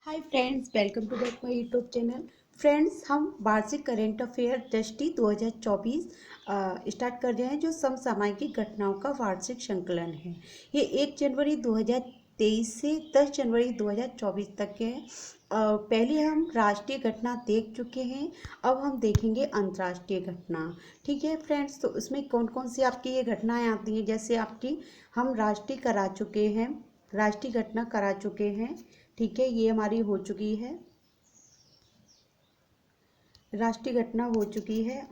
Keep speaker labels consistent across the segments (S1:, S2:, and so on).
S1: Hi friends, welcome to back my YouTube channel. Friends, हम वार्षिक current affair दृष्टि 2024 start कर रहे हैं, जो समसामयिक घटनाओं का वार्षिक संकलन है। ये 1 जनवरी 2023 से 10 जनवरी 2024 तक है। पहले हम राष्ट्रीय घटना देख चुके हैं, अब हम देखेंगे अंतर्राष्ट्रीय घटना। ठीक है फ्रेंड्स, तो उसमें कौन कौन सी आपकी ये घटनाएं आती हैं। जैसे आपकी हम राष्ट्रीय करा चुके हैं, राष्ट्रीय घटना करा चुके हैं। ठीक है, ये हमारी हो चुकी है, राष्ट्रीय घटना हो चुकी है।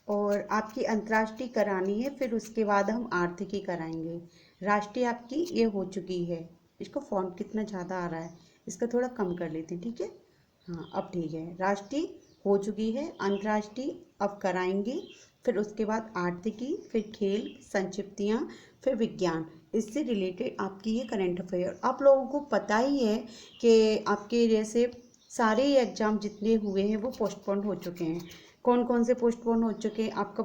S1: और आपकी अंतर्राष्ट्रीय करानी है, फिर उसके बाद हम आर्थिकी कराएंगे। राष्ट्रीय आपकी ये हो चुकी है। इसको फॉन्ट कितना ज़्यादा आ रहा है, इसका थोड़ा कम कर लेते हैं। ठीक है, हाँ अब ठीक है। राष्ट्रीय हो चुकी है, अंतर्राष्ट्रीय अब कराएंगे, फिर उसके बाद आर्थिकी, फिर खेल, संक्षिप्तियाँ, फिर विज्ञान। इससे रिलेटेड आपकी ये करंट अफेयर। आप लोगों को पता ही है कि आपके जैसे सारे एग्जाम जितने हुए हैं वो पोस्टपोन हो चुके हैं। कौन कौन से पोस्टपोन हो चुके हैं? आपका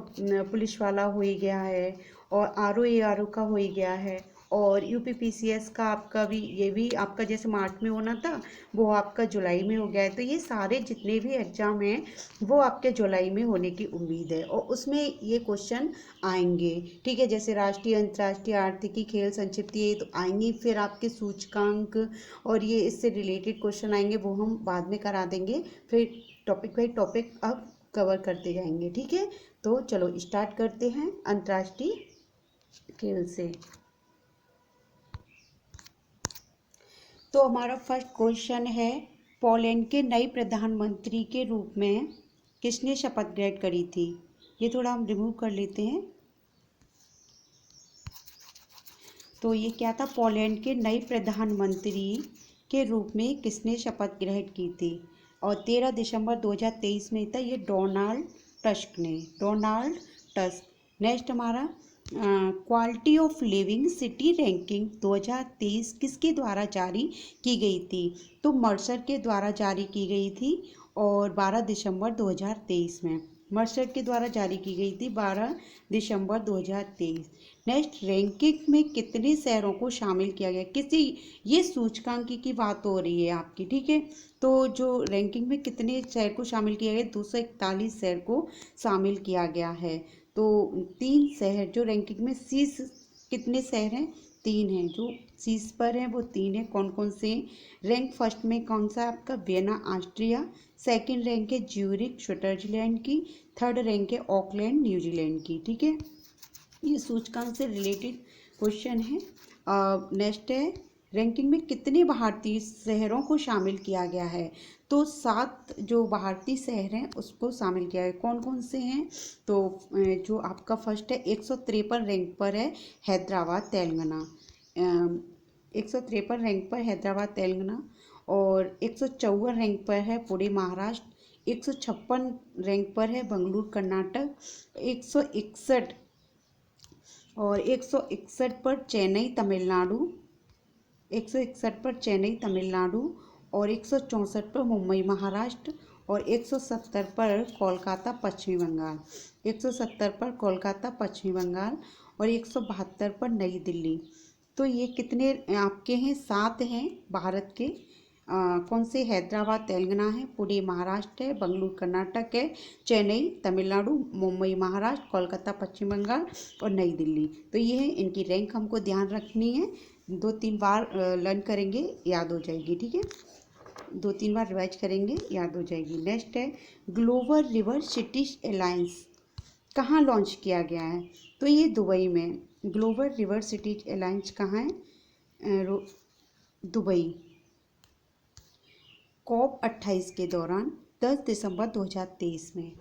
S1: पुलिस वाला हो ही गया है, और आर ओ का हो ही गया है, और यूपीपीसीएस का आपका भी, ये भी आपका जैसे मार्च में होना था वो आपका जुलाई में हो गया है। तो ये सारे जितने भी एग्जाम हैं वो आपके जुलाई में होने की उम्मीद है, और उसमें ये क्वेश्चन आएंगे। ठीक है, जैसे राष्ट्रीय, अंतर्राष्ट्रीय, आर्थिकी, खेल, संक्षिप्त, ये तो आएंगी। फिर आपके सूचकांक और ये इससे रिलेटेड क्वेश्चन आएंगे, वो हम बाद में करा देंगे। फिर टॉपिक बाई टॉपिक अब कवर करते जाएंगे। ठीक है, तो चलो स्टार्ट करते हैं अंतर्राष्ट्रीय खेल से। तो हमारा फर्स्ट क्वेश्चन है, पोलैंड के नए प्रधानमंत्री के रूप में किसने शपथ ग्रहण करी थी? ये थोड़ा हम रिमूव कर लेते हैं। तो ये क्या था? पोलैंड के नए प्रधानमंत्री के रूप में किसने शपथ ग्रहण की थी? और 13 दिसंबर 2023 में था। ये डोनाल्ड टस्क ने, डोनाल्ड टस्क। नेक्स्ट हमारा, quality of living city ranking 2023 किसके द्वारा जारी की गई थी? तो मर्सर के द्वारा जारी की गई थी, और 12 दिसंबर 2023 में मर्सर के द्वारा जारी की गई थी, 12 दिसंबर 2023। नेक्स्ट, रैंकिंग में कितने शहरों को शामिल किया गया? किसी, ये सूचकांक की बात हो रही है आपकी। ठीक है, तो जो रैंकिंग में कितने शहर को शामिल किया गया? 241 शहर को शामिल किया गया है। तो 3 शहर जो रैंकिंग में शीर्ष, कितने शहर हैं? 3 हैं जो शीर्ष पर हैं, वो 3 हैं। कौन कौन से? रैंक फर्स्ट में कौन सा आपका? Vienna, Austria. सेकंड रैंक है ज्यूरिख, स्विट्जरलैंड की। थर्ड रैंक है ऑकलैंड, न्यूजीलैंड की। ठीक है, ये सूचकांक से रिलेटेड क्वेश्चन है। नेक्स्ट है, रैंकिंग में कितने भारतीय शहरों को शामिल किया गया है? तो 7 जो भारतीय शहर हैं उसको शामिल किया है। कौन कौन से हैं? तो जो आपका फर्स्ट है, 153 रैंक पर है हैदराबाद, तेलंगाना। 153 रैंक पर हैदराबाद, तेलंगाना। और 154 रैंक पर है पुणे, महाराष्ट्र। 156 रैंक पर है बंगलुरु, कर्नाटक। 161 और 161 पर चेन्नई, तमिलनाडु। 161 पर चेन्नई, तमिलनाडु। और 164 पर मुंबई, महाराष्ट्र। और 170 पर कोलकाता, पश्चिमी बंगाल। 170 पर कोलकाता, पश्चिमी बंगाल। और 172 पर नई दिल्ली। तो ये कितने आपके हैं? 7 हैं भारत के। कौन से? हैदराबाद, तेलंगाना है, पुणे, महाराष्ट्र है, बंगलुरु, कर्नाटक है, चेन्नई, तमिलनाडु, मुंबई, महाराष्ट्र, कोलकाता, पश्चिम बंगाल, और नई दिल्ली। तो ये है, इनकी रैंक हमको ध्यान रखनी है। 2-3 बार लर्न करेंगे, याद हो जाएगी। ठीक है, 2-3 बार रिवाइज करेंगे, याद हो जाएगी। नेक्स्ट है, ग्लोबल रिवर सिटीज अलायंस कहाँ लॉन्च किया गया है? तो ये दुबई में। ग्लोबल रिवर सिटीज अलायंस कहाँ है? दुबई। COP 28 के दौरान 10 दिसंबर 2023 में।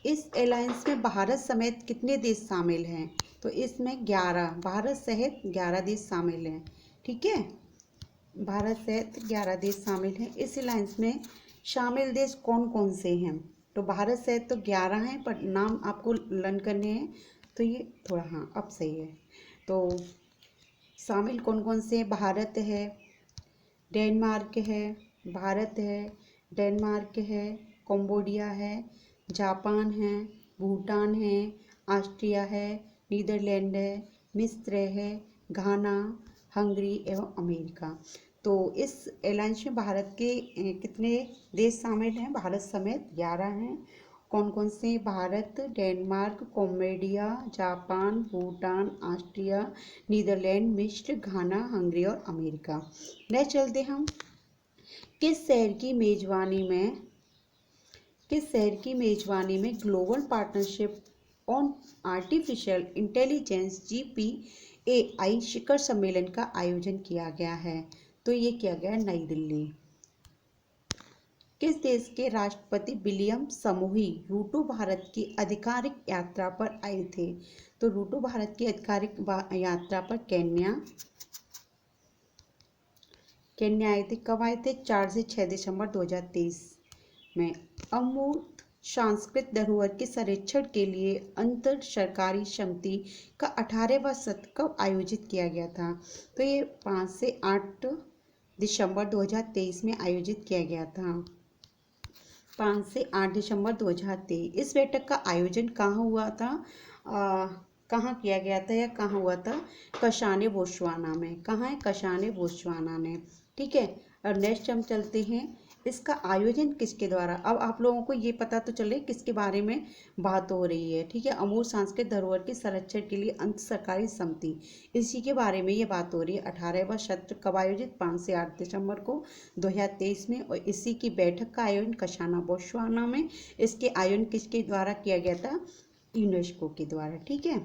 S1: इस अलायंस में भारत समेत कितने देश शामिल हैं? तो इसमें 11, भारत सहित 11 देश शामिल हैं। ठीक है, भारत सहित 11 देश शामिल हैं। इस अलायंस में शामिल देश कौन कौन से हैं? तो भारत सहित तो 11 हैं, पर नाम आपको लर्न करने हैं। तो ये थोड़ा, हाँ अब सही है। तो शामिल कौन कौन से? भारत है, डेनमार्क है, भारत है, डेनमार्क है, कंबोडिया है, जापान है, भूटान है, ऑस्ट्रिया है, नीदरलैंड है, मिस्र है, घाना, हंगरी एवं अमेरिका। तो इस अलायंस में भारत के कितने देश शामिल हैं? भारत समेत 11 हैं। कौन कौन से? Bharat, Denmark, Cambodia, Japan, Bhutan, Austria, Netherland, मिस्र, घाना, हंगरी और अमेरिका। नेक्स्ट चलते हम। किस शहर की मेजबानी में global partnership on artificial intelligence GPAI शिखर सम्मेलन का आयोजन किया गया है? तो ये किया गया नई दिल्ली। किस देश के राष्ट्रपति विलियम समूही रूटो भारत की आधिकारिक यात्रा पर आए थे? तो रूटो भारत की आधिकारिक यात्रा पर केन्या आए थे। कब आए थे? 4 से 6 दिसंबर 2023 में। अमूर्त सांस्कृतिक धरोहर के संरक्षण के लिए अंतर सरकारी समिति का 18वां सत्र कब आयोजित किया गया था? तो ये 5 से 8 दिसंबर 2023 में आयोजित किया गया था। 5 से 8 दिसंबर 2023। इस बैठक का आयोजन कहाँ हुआ था? कहाँ किया गया था या कहाँ हुआ था? कशाने, बोत्सवाना में। कहाँ है? कशाने, बोत्सवाना में। ठीक है। और नेक्स्ट हम चलते हैं, इसका आयोजन किसके द्वारा? अब आप लोगों को ये पता तो चले किसके बारे में बात हो रही है। ठीक है। अमूर्त सांस्कृतिक धरोहर के संरक्षण के लिए अंतर सरकारी समिति, इसी के बारे में ये बात हो रही है। 18वां सत्र कब आयोजित? 5 से 8 दिसंबर को 2023 में। और इसी की बैठक का आयोजन कशाना, बोत्सवाना में। इसके आयोजन किसके द्वारा किया गया था? यूनेस्को के द्वारा। ठीक है।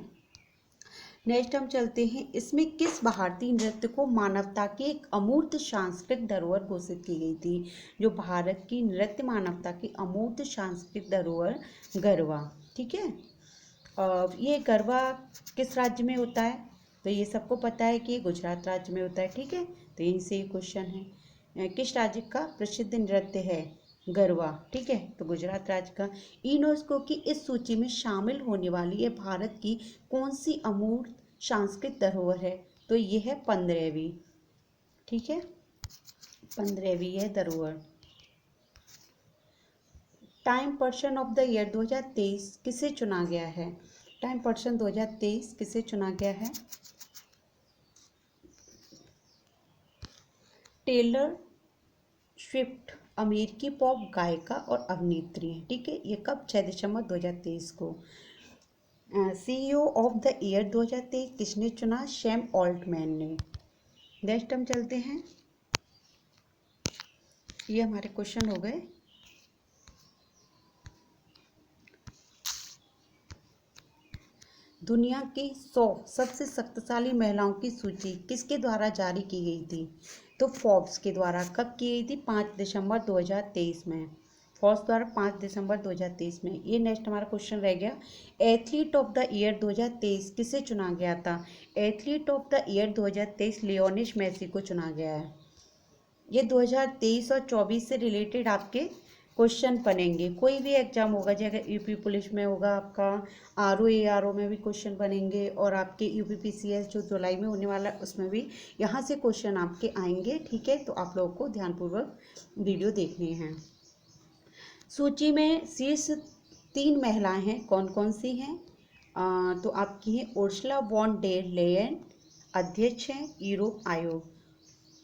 S1: नेक्स्ट हम चलते हैं, इसमें किस भारतीय नृत्य को मानवता की एक अमूर्त सांस्कृतिक धरोहर घोषित की गई थी? जो भारत की नृत्य मानवता की अमूर्त सांस्कृतिक धरोहर गरबा। ठीक है। ये गरबा किस राज्य में होता है? तो ये सबको पता है कि गुजरात राज्य में होता है। ठीक है। तो यहीं से ये क्वेश्चन है। किस राज्य का प्रसिद्ध नृत्य है गरबा? ठीक है। तो गुजरात राज्य का। यूनेस्को की इस सूची में शामिल होने वाली ये भारत की कौन सी अमूर्त सांस्कृतिक धरोहर है? तो ये है 15वीं। ठीक है। 15वीं है धरोहर। Time person of the year 2023 किसे चुना गया है? टाइम पर्सन 2023 किसे चुना गया है? टेलर स्विफ्ट अमेरिकी पॉप गायिका और अभिनेत्री हैं। ठीक है। ये कब? 6 दिसंबर 2023 को। CEO ऑफ द ईयर 2023 किसने चुना? सैम ऑल्टमैन ने। नेक्स्ट हम चलते हैं, ये हमारे क्वेश्चन हो गए। दुनिया की 100 सबसे शक्तिशाली महिलाओं की सूची किसके द्वारा जारी की गई थी? तो फोर्ब्स के द्वारा। कब की गई थी? 5 दिसंबर 2023 में। फोर्ब्स द्वारा 5 दिसंबर 2023 में। ये नेक्स्ट हमारा क्वेश्चन रह गया। एथलीट ऑफ द ईयर 2023 किसे चुना गया था? Athlete of the year 2023 Lionel Messi को चुना गया है। ये 2023 और 24 से रिलेटेड आपके क्वेश्चन बनेंगे। कोई भी एग्जाम होगा, जैसे यूपी पुलिस में होगा आपका, ARO में भी क्वेश्चन बनेंगे, और आपके UPPCS जो जुलाई में होने वाला है उसमें भी यहाँ से क्वेश्चन आपके आएंगे। ठीक है। तो आप लोगों को ध्यानपूर्वक वीडियो देखनी है। सूची में शीर्ष 3 महिलाएं हैं। कौन कौन सी हैं? तो आपकी हैं उर्सुला वॉन डेर लेयन, अध्यक्ष हैं यूरोप आयोग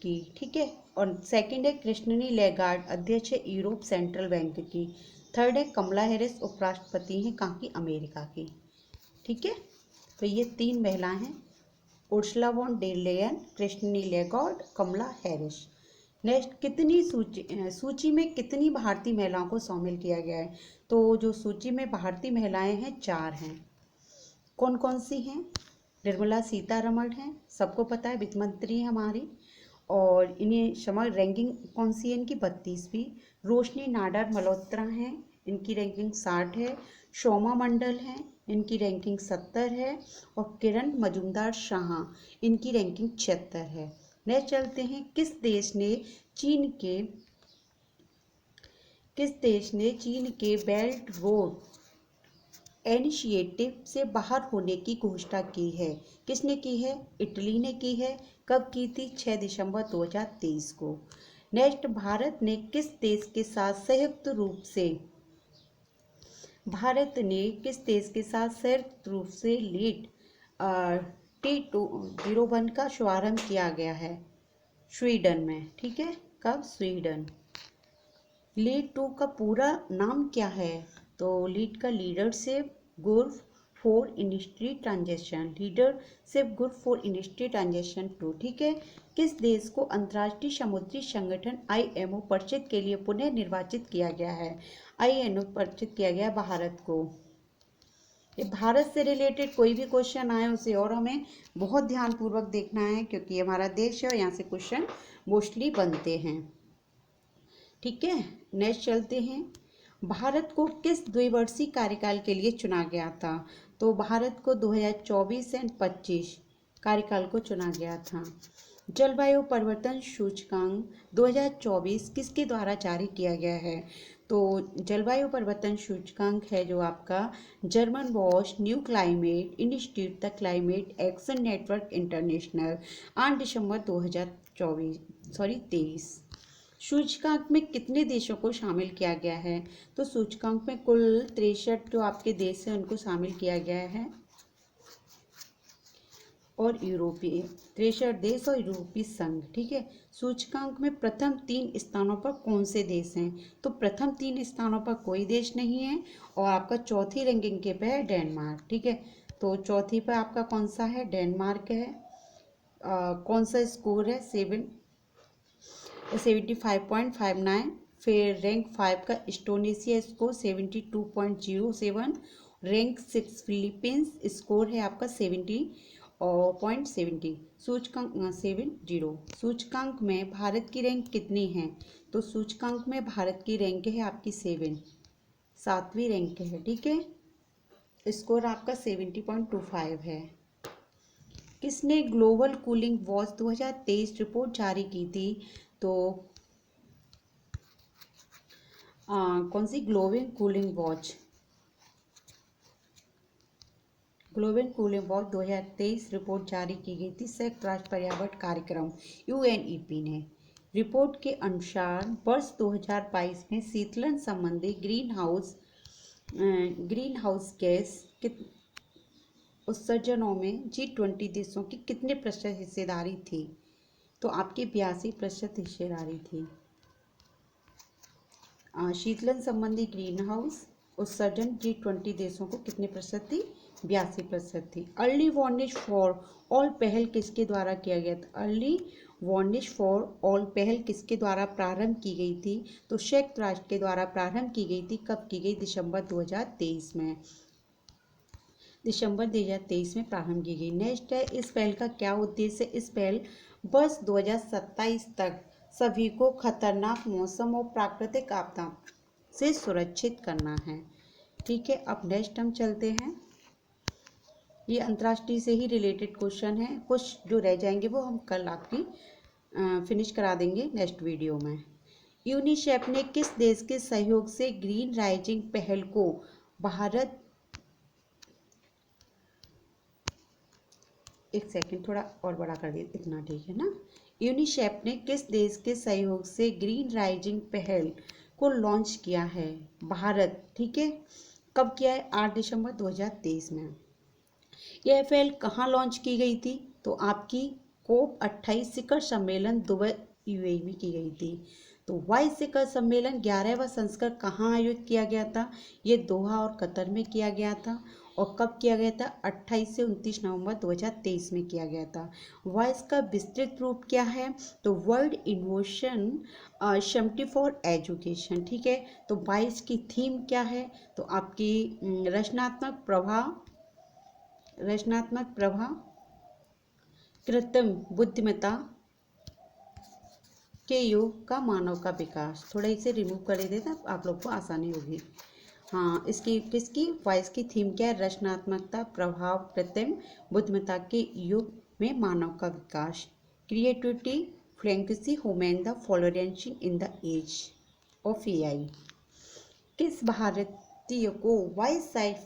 S1: की। ठीक है। और सेकंड है क्रिस्टिनी लेगार्ड, अध्यक्ष है यूरोप सेंट्रल बैंक की। थर्ड है कमला हैरिस, उपराष्ट्रपति हैं कहाँ की? अमेरिका की। ठीक है। तो ये 3 महिलाएं हैं, Ursula von der Leyen, Christine Lagarde, Kamala Harris. Next, कितनी सूची में कितनी भारतीय महिलाओं को शामिल किया गया है? तो जो सूची में भारतीय महिलाएं हैं 4 हैं। कौन कौन सी हैं? निर्मला सीतारमण हैं, सबको पता है, वित्त मंत्री हैं हमारी। और इन्हें समग्र रैंकिंग कौन सी है इनकी? 32वीं। रोशनी नाडार मल्होत्रा हैं, इनकी रैंकिंग 60 है। शोमा मंडल हैं, इनकी रैंकिंग 70 है। और किरण मजूमदार शाह, इनकी रैंकिंग 76 है। नेक्स्ट चलते हैं, किस देश ने चीन के बेल्ट रोड इनिशिएटिव से बाहर होने की घोषणा की है? किसने की है? इटली ने की है। कब की थी? 6 दिसंबर 2023 को। नेक्स्ट, भारत ने किस देश के साथ संयुक्त रूप से लीड T201 का शुभारंभ किया गया है स्वीडन में, ठीक है। कब? स्वीडन। लीड 2 का पूरा नाम क्या है? तो लीड का leadership good for industry transaction, leadership good for industry transaction 2, ठीक है। किस देश को अंतर्राष्ट्रीय समुद्री संगठन IMO परिषद के लिए पुनः निर्वाचित किया गया है? IMO परिचित किया गया भारत को। ये भारत से रिलेटेड कोई भी क्वेश्चन आए उसे और हमें बहुत ध्यानपूर्वक देखना है, क्योंकि ये हमारा देश है और यहाँ से क्वेश्चन मोस्टली बनते हैं, ठीक है। नेक्स्ट चलते हैं। भारत को किस द्विवर्षीय कार्यकाल के लिए चुना गया था? तो भारत को 2024 एंड 25 कार्यकाल को चुना गया था। जलवायु परिवर्तन सूचकांक 2024 किसके द्वारा जारी किया गया है? तो जलवायु परिवर्तन सूचकांक है जो आपका German Bosch new climate institute the climate action network international 8 दिसंबर 2023। सूचकांक में कितने देशों को शामिल किया गया है? तो सूचकांक में कुल 63 जो आपके देश हैं उनको शामिल किया गया है, और यूरोपीय 63 देश और यूरोपीय संघ, ठीक है। सूचकांक में प्रथम 3 स्थानों पर कौन से देश हैं? तो प्रथम 3 स्थानों पर कोई देश नहीं है, और आपका चौथी रैंकिंग के पे है डेनमार्क, ठीक है। तो चौथी पर आपका कौन सा है? डेनमार्क है। कौन सा स्कोर है? 75.59। फिर रैंक 5 का Indonesia score 72.07। Rank 6 Philippines score है आपका 70.70। सूचकांक 70। सूचकांक में भारत की रैंक कितनी है? तो सूचकांक में भारत की रैंक है आपकी 7वीं रैंक है, ठीक है। स्कोर आपका 70.25 है। किसने ग्लोबल कूलिंग वॉच 2023 रिपोर्ट जारी की थी? तो कौन सी? ग्लोबल कूलिंग वॉच 2023 रिपोर्ट जारी की गई थी संयुक्त राष्ट्र पर्यावरण कार्यक्रम UNEP ने। रिपोर्ट के अनुसार वर्ष 2022 में शीतलन संबंधी ग्रीन हाउस गैस के उत्सर्जनों में G20 देशों की कितने प्रतिशत हिस्सेदारी थी? तो आपकी 82% हिस्सेदारी थी। शीतलन संबंधी ग्रीन हाउस उत्सर्जन G20 देशों को कितने प्रतिशत थी? 82% थी। अर्ली वार्निश फॉर ऑल पहल किसके द्वारा किया गया था? अर्ली वार्निश फॉर ऑल पहल किसके द्वारा प्रारंभ की गई थी? तो संयुक्त राष्ट्र के द्वारा प्रारंभ की गई थी। कब की गई? दिसंबर 2023 में। दिसंबर 2023 में प्रारंभ की गई। नेक्स्ट है, इस पहल का क्या उद्देश्य है? इस पहल वर्ष 2027 तक सभी को खतरनाक मौसम और प्राकृतिक आपदा से सुरक्षित करना है, ठीक है। अब नेक्स्ट हम चलते हैं। ये अंतर्राष्ट्रीय से ही रिलेटेड क्वेश्चन है, कुछ जो रह जाएंगे वो हम कल आपकी फिनिश करा देंगे नेक्स्ट वीडियो में। यूनिसेफ ने किस देश के सहयोग से ग्रीन राइजिंग पहल को भारत, एक सेकंड थोड़ा और बड़ा कर दिया, इतना ठीक है ना। यूनिसेफ ने किस देश के सहयोग से ग्रीन राइजिंग पहल को लॉन्च किया है? भारत, ठीक है। कब किया है? 8 दिसंबर 2023 में। यह पहल कहाँ लॉन्च की गई थी? तो आपकी COP28 शिखर सम्मेलन दुबई UAE में की गई थी। तो 22 शिखर सम्मेलन 11वां संस्करण कहाँ आयोजित किया गया था? ये दोहा और कतर में किया गया था। और कब किया गया था? 28 से 29 नवंबर 2023 में किया गया था। 22 का विस्तृत रूप क्या है? तो world innovation summit for education, ठीक है। तो 22 की थीम क्या है? तो आपकी रचनात्मक प्रभाव, कृत्रिम बुद्धिमत्ता के युग का मानव का विकास। थोड़ा इसे रिमूव कर देते हैं, आप लोग को आसानी होगी। हाँ, इसकी किसकी वॉइस की थीम क्या है? रचनात्मकता, प्रभाव, कृत्रिम बुद्धिमत्ता के युग में मानव का विकास, creativity, fluency, human the flourishing in the age of AI। किस भारतीय को वाइस प्राइज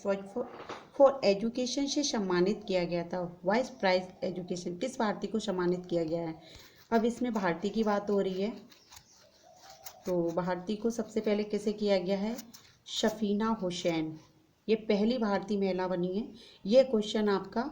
S1: फॉर एजुकेशन से सम्मानित किया गया था? वाइस प्राइज एजुकेशन किस भारतीय को सम्मानित किया गया है? अब इसमें भारतीय की बात हो रही है, तो भारतीय को सबसे पहले किसे किया गया है? शफीना हुसैन, ये पहली भारतीय महिला बनी है। ये क्वेश्चन आपका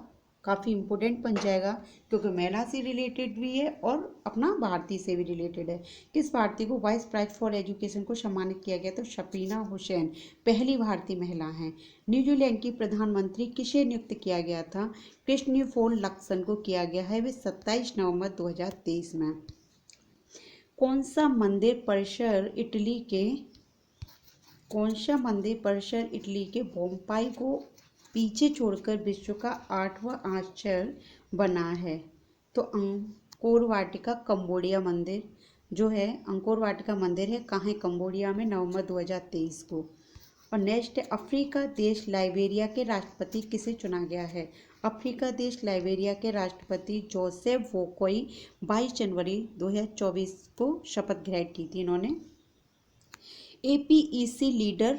S1: काफ़ी इम्पोर्टेंट बन जाएगा, क्योंकि महिला से रिलेटेड भी है और अपना भारतीय से भी रिलेटेड है। किस भारतीय को वाइस प्राइज फॉर एजुकेशन को सम्मानित किया गया? तो शफीना हुसैन पहली भारतीय महिला हैं। न्यूजीलैंड की प्रधानमंत्री किसे नियुक्त किया गया था? क्रिस्टोफर लक्सन को किया गया है, वे 27 नवंबर 2023 में। कौन सा मंदिर परिसर इटली के पोम्पाई को पीछे छोड़कर विश्व का 8वां आश्चर्य बना है? तो अंकोर वाटिका कंबोडिया मंदिर जो है, अंकोर वाटिका मंदिर है कहाँ है? कंबोडिया में, नवंबर 2023 को। और नेक्स्ट, अफ्रीका देश लाइबेरिया के राष्ट्रपति किसे चुना गया है? अफ्रीका देश लाइबेरिया के राष्ट्रपति जोसेफ बोकोई 22 जनवरी 2024 को शपथ ग्रहण की थी इन्होंने। एपीईसी लीडर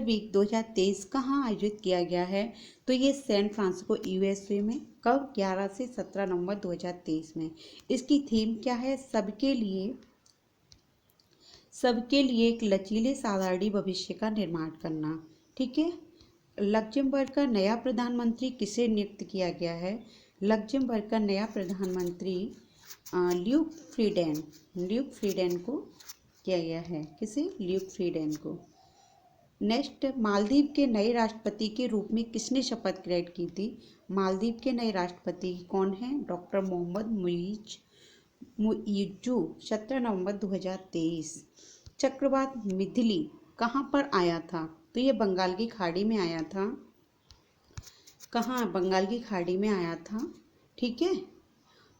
S1: वीक 2023 कहाँ आयोजित किया गया है? तो ये सैन फ्रांसिस्को यूएसए में। कब? 11 से 17 नवंबर 2023 में। इसकी थीम क्या है? सबके लिए एक लचीले साधारण भविष्य का निर्माण करना। ठीक है। लक्जमबर्ग का नया प्रधानमंत्री किसे नियुक्त किया गया है? लक्जमबर्ग का नया प्रधानमंत्री ल्यूक फ्रीडेन को किया गया है। किसे? ल्यूक फ्रीडेन को। नेक्स्ट, मालदीव के नए राष्ट्रपति के रूप में किसने शपथ ग्रहण की थी? मालदीव के नए राष्ट्रपति कौन हैं? डॉक्टर मोहम्मद मुइज्जू, 17 नवंबर 2023। चक्रवात मिथिली कहाँ पर आया था? तो ये बंगाल की खाड़ी में आया था। कहाँ? बंगाल की खाड़ी में आया था। ठीक है।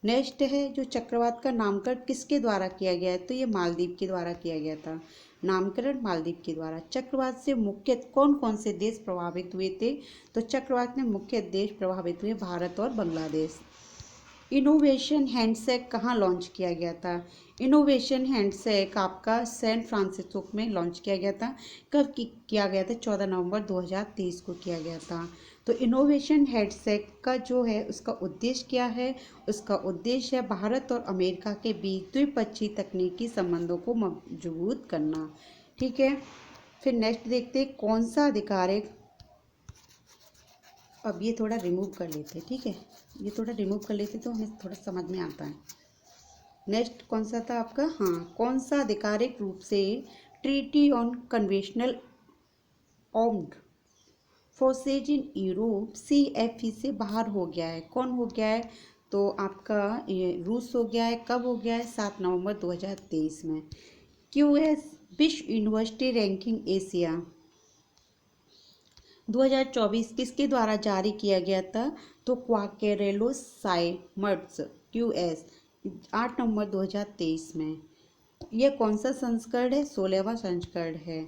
S1: नेक्स्ट है, जो चक्रवात का नामकरण किसके द्वारा किया गया है? तो ये मालदीव के द्वारा किया गया था। नामकरण मालदीव के द्वारा। चक्रवात से मुख्य कौन कौन से देश प्रभावित हुए थे? तो चक्रवात में मुख्य देश प्रभावित हुए भारत और बांग्लादेश। इनोवेशन हैंडशेक कहाँ लॉन्च किया गया था? इनोवेशन हैंडशेक आपका सैन फ्रांसिस्को में लॉन्च किया गया था। कब किया गया था? 14 नवंबर 2023 को किया गया था। तो इनोवेशन हैंडशेक का जो है उसका उद्देश्य क्या है? उसका उद्देश्य है भारत और अमेरिका के बीच द्विपक्षीय तकनीकी संबंधों को मजबूत करना। ठीक है। फिर नेक्स्ट देखते हैं, कौन सा अधिकारिक, अब ये थोड़ा रिमूव कर लेते, ठीक है, ये थोड़ा रिमूव कर लेते तो हमें थोड़ा समझ में आता है। नेक्स्ट कौन सा था आपका? हाँ, कौन सा आधिकारिक रूप से treaty on conventional armed forces in Europe CFE से बाहर हो गया है? कौन हो गया है? तो आपका रूस हो गया है। कब हो गया है? 7 नवंबर 2023 में। QS विश्व यूनिवर्सिटी रैंकिंग एशिया 2024 किसके द्वारा जारी किया गया था? तो क्वाकेरेलो साइमर्स QS 8 नवंबर 2023 में। यह कौन सा संस्करण है? 16वां संस्करण है।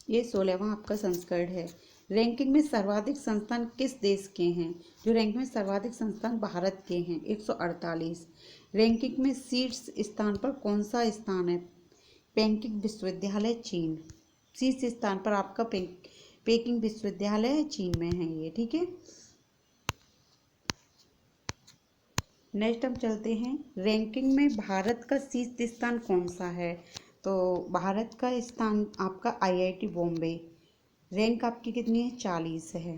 S1: ये 16वां आपका संस्करण है। रैंकिंग में सर्वाधिक संस्थान किस देश के हैं? जो रैंकिंग में सर्वाधिक संस्थान भारत के हैं, 148। रैंकिंग में शीर्ष स्थान पर कौन सा स्थान है? पेकिंग विश्वविद्यालय चीन। शीर्ष स्थान पर आपका पेकिंग विश्वविद्यालय चीन में है ये। ठीक है। नेक्स्ट हम चलते हैं, रैंकिंग में भारत का शीर्ष स्थान कौन सा है? तो भारत का स्थान आपका IIT बॉम्बे। रैंक आपकी कितनी है? 40 है।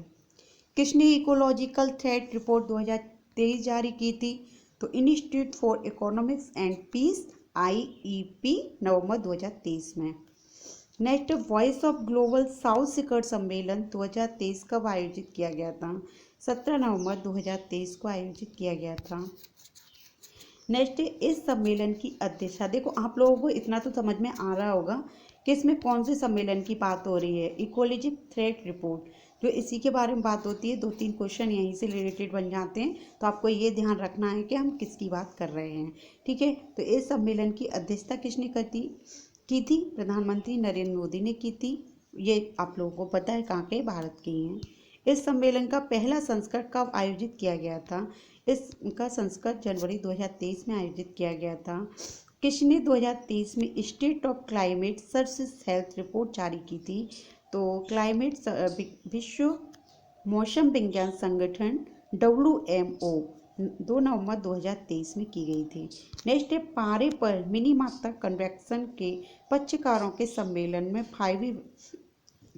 S1: किसने इकोलॉजिकल थ्रेट रिपोर्ट 2023 जारी की थी? तो institute for economics and peace IEP, नवंबर 2023 में। Next, voice of global south शिखर सम्मेलन 2023 कब आयोजित किया गया था? 17 नवंबर 2023 को आयोजित किया गया था। नेक्स्ट, इस सम्मेलन की अध्यक्षता, देखो आप लोगों को इतना तो समझ में आ रहा होगा कि इसमें कौन से सम्मेलन की बात हो रही है। इकोलॉजिक थ्रेट रिपोर्ट, जो इसी के बारे में बात होती है। 2-3 क्वेश्चन यहीं से रिलेटेड बन जाते हैं, तो आपको ये ध्यान रखना है कि हम किसकी बात कर रहे हैं। ठीक है। तो इस सम्मेलन की अध्यक्षता किसने की थी? प्रधानमंत्री नरेंद्र मोदी ने की थी। ये आप लोगों को पता है कहाँ के? भारत के ही हैं। इस सम्मेलन का पहला संस्करण कब आयोजित किया गया था? इसका संस्करण जनवरी 2023 में आयोजित किया गया था। किसने 2023 में state of climate service health report जारी की थी? तो क्लाइमेट विश्व मौसम विज्ञान संगठन WMO 2 नवंबर 2023 में की गई थी। नेक्स्ट है, पारे पर मिनी मात्रा कन्वेक्शन के पक्षकारों के सम्मेलन में 5वीं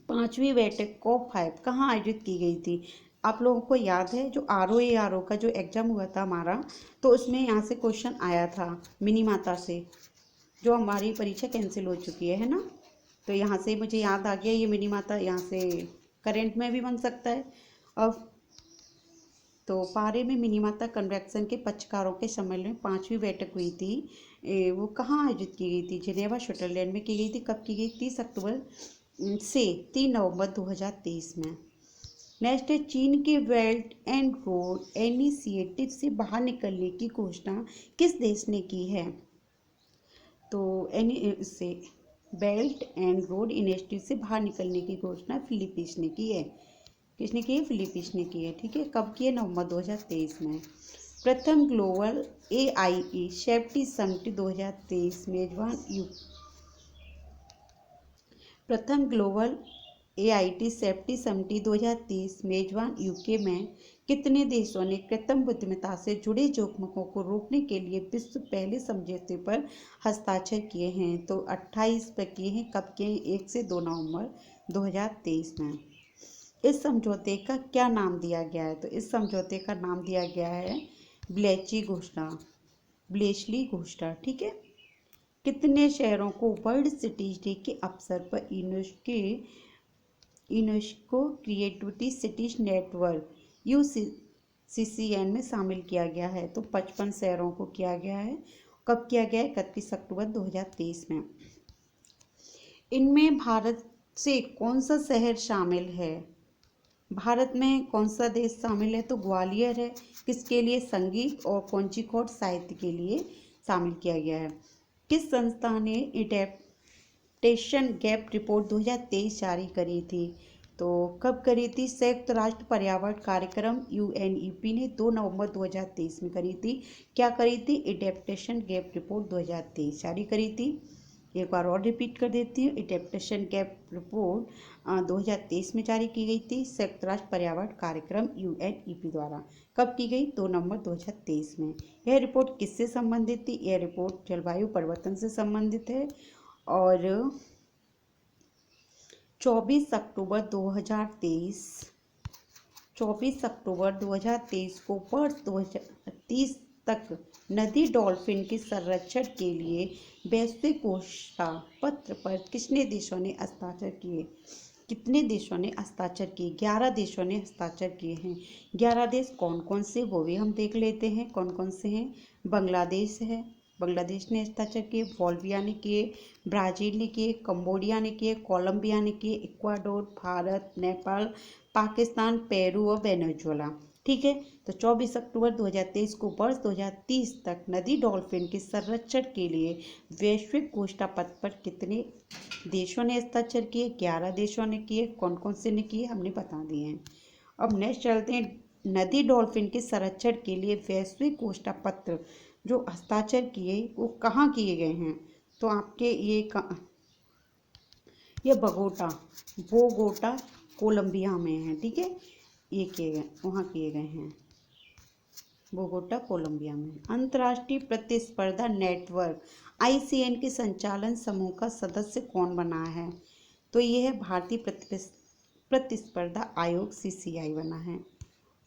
S1: 5वीं बैठक COP5 कहाँ आयोजित की गई थी? आप लोगों को याद है जो ROA का जो एग्ज़ाम हुआ था हमारा, तो उसमें यहाँ से क्वेश्चन आया था मिनीमाता से, जो हमारी परीक्षा कैंसिल हो चुकी है ना। तो यहाँ से मुझे याद आ गया ये मिनीमाता यहाँ से करंट में भी बन सकता है। अब तो पारे में मिनीमाता कन्वेंशन के पक्षकारों के सम्मेलन में 5वीं बैठक हुई थी। वो कहाँ आयोजित की गई थी? जिनेवा स्विट्जरलैंड में की गई थी। कब की गई? 30 अक्टूबर से 3 नवंबर 2023 में। नेक्स्ट है, चीन के बेल्ट एंड रोड इनिशिएटिव से बाहर निकलने की घोषणा किस देश ने की है? तो से बेल्ट एंड रोड इनिशिएटिव से बाहर निकलने की घोषणा फिलीपींस ने की है। किसने की है? फिलीपींस ने की है। ठीक है, कब की है? नवंबर 2023 में। प्रथम ग्लोबल AIE सेफ्टी समिट 2023 मेजबान प्रथम ग्लोबल AIT सेफ्टी समिति 2023 मेजबान यूके में कितने देशों ने कृत्रिम बुद्धिमत्ता से जुड़े जोखिमों को रोकने के लिए विश्व पहले समझौते पर हस्ताक्षर किए हैं? तो 28 पर किए हैं। कब किए हैं? 1 से 2 नवंबर 2023 में। इस समझौते का क्या नाम दिया गया है? तो इस समझौते का नाम दिया गया है ब्लेचली घोषणा। ठीक है, कितने शहरों को वर्ल्ड सिटीज डे के अवसर पर UNESCO creativity cities network UCCN में शामिल किया गया है? तो 55 शहरों को किया गया है। कब किया गया है? 31 अक्टूबर 2023 में। इनमें भारत से कौन सा शहर शामिल है? भारत में कौन सा देश शामिल है? तो ग्वालियर है। किसके लिए? संगीत और कोझिकोड साहित्य के लिए शामिल किया गया है। किस संस्था ने एडेप्टेशन गैप रिपोर्ट 2023 जारी करी थी? तो कब करी थी? संयुक्त राष्ट्र पर्यावरण कार्यक्रम UNEP ने 2 नवंबर 2023 में करी थी। क्या करी थी? एडेप्टेशन गैप रिपोर्ट 2023 जारी करी थी। एक बार और रिपीट कर देती हूँ, एडेप्टेशन गैप रिपोर्ट 2023 में जारी की गई थी संयुक्त राष्ट्र पर्यावरण कार्यक्रम UNEP द्वारा। कब की गई? 2 नवंबर 2023 में। यह रिपोर्ट किससे संबंधित थी? यह रिपोर्ट जलवायु परिवर्तन से संबंधित है और 24 अक्टूबर 2023 को वर्ष 2030 तक नदी डॉल्फिन के संरक्षण के लिए वैश्विक घोषणा पत्र पर कितने देशों ने हस्ताक्षर किए? कितने देशों ने हस्ताक्षर किए? 11 देशों ने हस्ताक्षर किए हैं। 11 देश कौन कौन से, वो भी हम देख लेते हैं कौन कौन से हैं। बांग्लादेश है, बांग्लादेश ने हस्ताक्षर किए। बोल्विया ने किए, ब्राज़ील ने किए, कंबोडिया ने किए, कोलंबिया ने किए, इक्वाडोर, भारत, नेपाल, पाकिस्तान, पेरू और वेनेजुएला। ठीक है, तो 24 अक्टूबर 2023 को वर्ष 2030 तक नदी डॉल्फिन के संरक्षण के लिए वैश्विक घोषणा पत्र पर कितने देशों ने हस्ताक्षर किए? 11 देशों ने किए। कौन कौन से ने किए हमने बता दिए हैं। अब नेक्स्ट चलते हैं, नदी डॉल्फिन के संरक्षण के लिए वैश्विक घोषणा पत्र जो हस्ताक्षर किए वो कहाँ किए गए हैं? तो आपके ये बोगोटा कोलंबिया में है। ठीक है, ये किए गए, वहाँ किए गए हैं बोगोटा कोलंबिया में। अंतर्राष्ट्रीय प्रतिस्पर्धा नेटवर्क ICN के संचालन समूह का सदस्य कौन बना है? तो ये है भारतीय प्रतिस्पर्धा आयोग CCI बना है।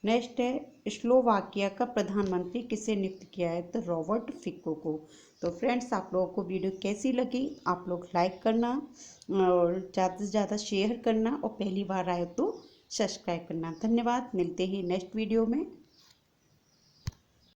S1: नेक्स्ट है, स्लोवाकिया का प्रधानमंत्री किसे नियुक्त किया है? तो रॉबर्ट फिको को। तो फ्रेंड्स, आप लोगों को वीडियो कैसी लगी? आप लोग लाइक करना और ज़्यादा से ज़्यादा शेयर करना और पहली बार आए तो सब्सक्राइब करना। धन्यवाद, मिलते हैं नेक्स्ट वीडियो में।